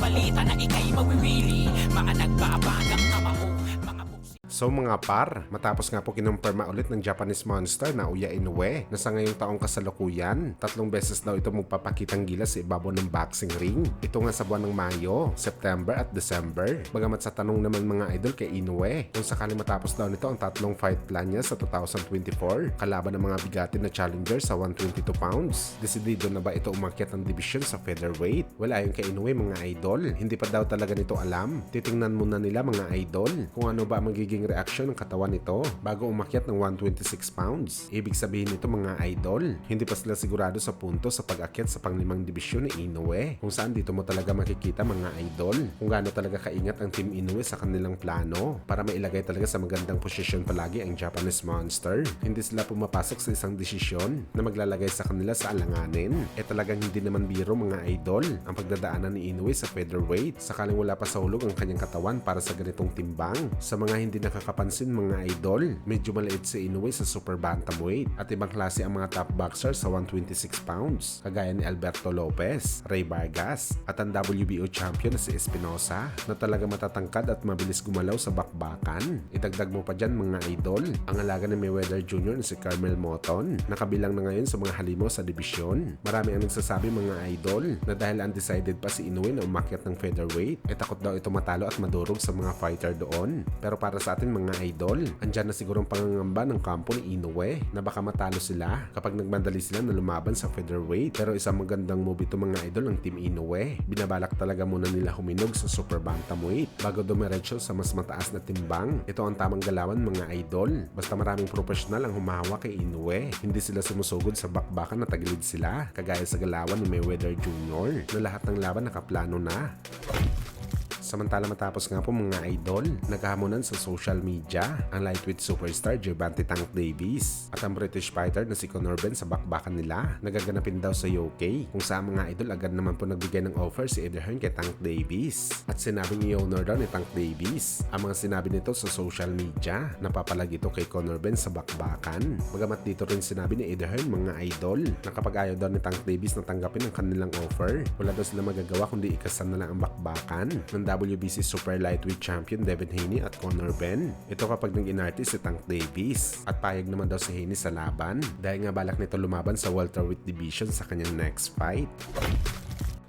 balita na ika'y mawiwili. Mga nagbabagang kamao, mga buksi. So mga par, matapos nga po kinumpirma ulit ng Japanese Monster na Uya Inoue na sa ngayong taong kasalukuyan, 3 beses daw ito magpapakitang gilas sa ibabaw ng boxing ring. Ito nga sa buwan ng Mayo, September at December. Bagamat sa tanong naman mga idol kay Inoue, kung sakali matapos daw nito ang 3 fight plan niya sa 2024, kalaban ng mga bigatin na challenger sa 122 pounds, desidido na ba ito umakyat ng division sa featherweight? Well, ayon kay Inoue mga idol, hindi pa daw talaga nito alam. Titingnan muna nila mga idol kung ano ba magiging reaksyon ng katawan nito bago umakyat ng 126 pounds. Ibig sabihin nito mga idol, hindi pa sila sigurado sa punto sa pag-akyat sa panglimang dibisyon ni Inoue, kung saan dito mo talaga makikita mga idol kung gaano talaga kaingat ang Team Inoue sa kanilang plano para mailagay talaga sa magandang posisyon palagi ang Japanese Monster. Hindi sila pumapasok sa isang desisyon na maglalagay sa kanila sa alanganin. Talagang hindi naman biro mga idol ang pagdadaanan ni Inoue sa featherweight sakaling wala pa sa hulog ang kanyang katawan para sa ganitong timbang. Sa mga hindi nakakapansin mga idol, medyo maliit si Inoue sa super bantamweight at ibang klase ang mga top boxer sa 126 pounds kagaya ni Alberto Lopez, Ray Vargas at ang WBO champion na si Espinosa na talaga matatangkad at mabilis gumalaw sa bakbakan. Idagdag mo pa dyan mga idol ang alaga ni Mayweather Jr. na si Carmel Moton na kabilang na ngayon sa mga halimaw sa dibisyon. Marami ang nagsasabi mga idol na dahil undecided pa si Inoue na umakyat ng featherweight, takot daw ito matalo at madurog sa mga fighter doon. Pero para sa atin mga idol, andyan na siguro ang pangangamba ng kampo ni Inoue na baka matalo sila kapag nagmadali sila na lumaban sa featherweight. Pero isang magandang move ito mga idol ng Team Inoue. Binabalak talaga muna nila huminog sa super bantamweight bago dumiretso sa mas mataas na timbang. Ito ang tamang galawan mga idol. Basta maraming profesional ang humahawak kay Inoue. Hindi sila sumusugod sa bakbakan na tagilid sila kagaya sa galawan ni Mayweather Jr. na lahat ng laban nakaplano na. Samantala matapos nga po mga idol, naghahamonan sa social media ang lightweight superstar Gervonta Tank Davis at ang British fighter na si Conor Benn sa bakbakan nila. Nagaganapin daw sa UK kung saan mga idol agad naman po nagbigay ng offer si Eddie Hearn kay Tank Davis. At sinabi ni owner daw ni Tank Davis ang mga sinabi nito sa social media na papalag ito kay Conor Benn sa bakbakan. Bagamat dito rin sinabi ni Eddie Hearn mga idol na kapag ayaw daw ni Tank Davis na tanggapin ang kanilang offer, wala daw sila magagawa kundi ikasan na lang ang bakbakan ng WBC Super Lightweight Champion Devin Haney at Conor Benn. Ito kapag nag-inarte si Tank Davis. At payag naman daw si Haney sa laban dahil nga balak nito lumaban sa welterweight division sa kanyang next fight.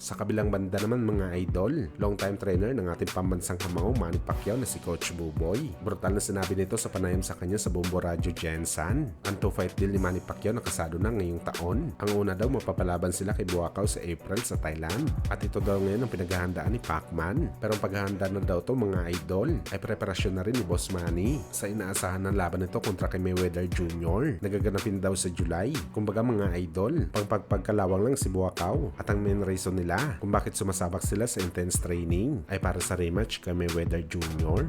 Sa kabilang banda naman mga idol, long-time trainer ng ating pambansang kamao Manny Pacquiao na si Coach Buboy. Brutal na sinabi nito sa panayam sa kanya sa Bombo Radio Jensen. Ang 2-fight deal ni Manny Pacquiao nakasado na ngayong taon. Ang una daw mapapalaban sila kay Buakaw sa April sa Thailand. At ito daw ngayon ang pinaghahandaan ni Pacman. Pero ang paghahanda na daw to mga idol ay preparasyon na rin ni Boss Manny sa inaasahan ng laban nito kontra kay Mayweather Jr. Nagaganapin daw sa July. Kumbaga mga idol, pagpagkalawang lang si Buakaw at ang main reason nila kung bakit sumasabak sila sa intense training ay para sa rematch kay Mayweather Jr.